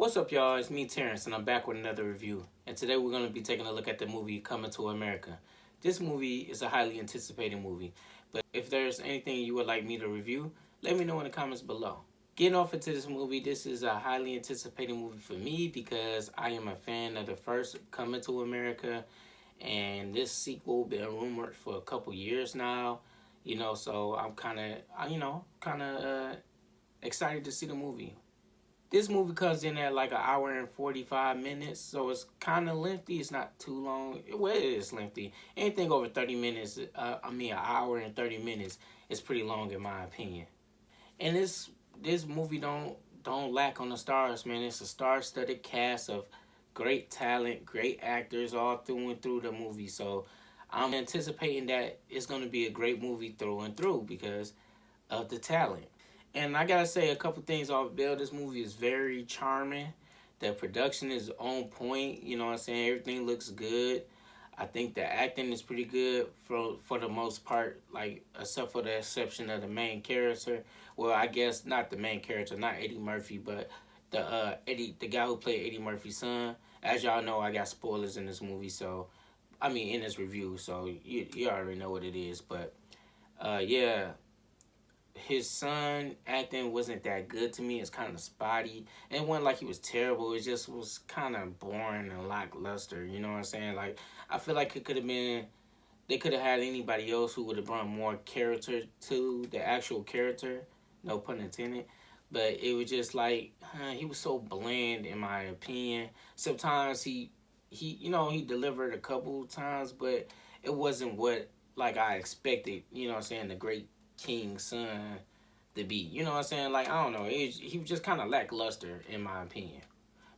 What's up, y'all? It's me, Terrence, and I'm back with another review. And today we're going to be taking a look at the movie Coming to America. This movie is a highly anticipated movie, but if there's anything you would like me to review, let me know in the comments below. Getting off into this movie, this is a highly anticipated movie for me because I am a fan of the first Coming to America, and this sequel been rumored for a couple years now. So I'm kind of excited to see the movie. This movie comes in at like an hour and 45 minutes, so it's kind of lengthy. It's not too long. Well, it is lengthy. Anything over 30 minutes, an hour and 30 minutes is pretty long in my opinion. And this movie don't lack on the stars, man. It's a star-studded cast of great talent, great actors all through and through the movie. So I'm anticipating that it's going to be a great movie through and through because of the talent. And I gotta say a couple things off Bill. This movie is very charming. The production is on point. You know what I'm saying? Everything looks good. I think the acting is pretty good for the most part, like except for the exception of the main character. Well, I guess not the main character, not Eddie Murphy, but the guy who played Eddie Murphy's son. As y'all know, I got spoilers in this movie, so I mean in this review, so you already know what it is. But yeah, his son acting wasn't that good to me. It's kind of spotty. And it wasn't like he was terrible. It just was kind of boring and lackluster. You know what I'm saying? Like, I feel like it could have been, they could have had anybody else who would have brought more character to the actual character. No pun intended. But it was just like, he was so bland in my opinion. Sometimes he delivered a couple times, but it wasn't what, like, I expected, you know what I'm saying, the great King's son to be. You know what I'm saying? Like, I don't know. He was just kind of lackluster in my opinion.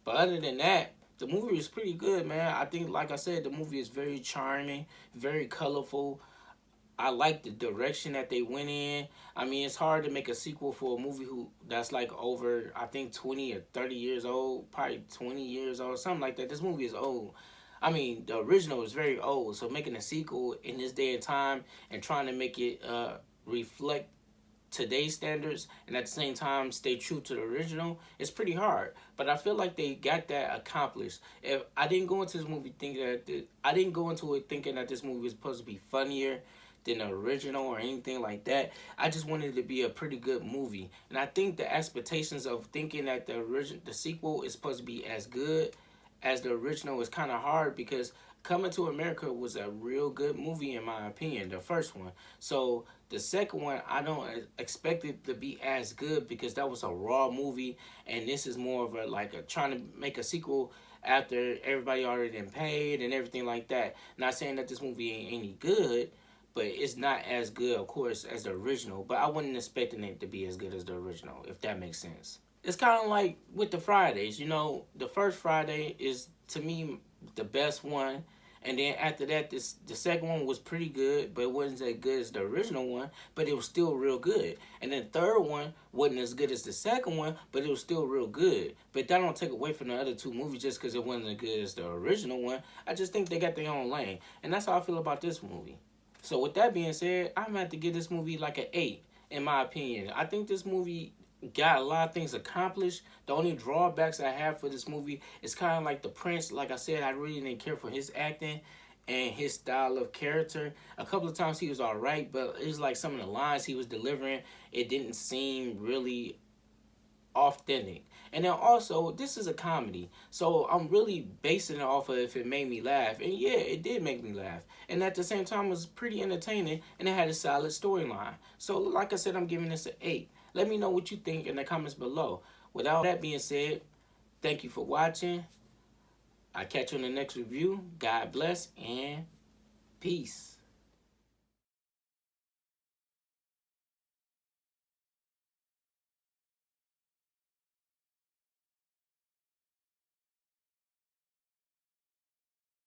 But other than that, the movie is pretty good, man. I think, like I said, the movie is very charming, very colorful. I like the direction that they went in. I mean, it's hard to make a sequel for a movie that's like over, I think, 20 or 30 years old, probably 20 years old, something like that. This movie is old. I mean, the original is very old, so making a sequel in this day and time and trying to make it reflect today's standards and at the same time stay true to the original, it's pretty hard. But I feel like they got that accomplished. If I didn't go into this movie thinking that I didn't go into it thinking that this movie was supposed to be funnier than the original or anything like that. I just wanted it to be a pretty good movie. And I think the expectations of thinking that the sequel is supposed to be as good as the original is kind of hard because Coming to America was a real good movie in my opinion, the first one. So the second one, I don't expect it to be as good because that was a raw movie, and this is more of a trying to make a sequel after everybody already been paid and everything like that. Not saying that this movie ain't any good, but it's not as good, of course, as the original. But I wasn't expecting it to be as good as the original, if that makes sense. It's kind of like with the Fridays, the first Friday is, to me, the best one. And then after that, the second one was pretty good, but it wasn't as good as the original one, but it was still real good. And then the third one wasn't as good as the second one, but it was still real good. But that don't take away from the other two movies just because it wasn't as good as the original one. I just think they got their own lane. And that's how I feel about this movie. So with that being said, I'm going to have to give this movie like an 8, in my opinion. I think this movie got a lot of things accomplished. The only drawbacks I have for this movie is kind of like the Prince. Like I said, I really didn't care for his acting and his style of character. A couple of times he was all right, but it was like some of the lines he was delivering, it didn't seem really authentic. And then also, this is a comedy, so I'm really basing it off of if it made me laugh. And yeah, it did make me laugh. And at the same time, it was pretty entertaining, and it had a solid storyline. So like I said, I'm giving this an 8. Let me know what you think in the comments below. Without that being said, thank you for watching. I'll catch you in the next review. God bless and peace.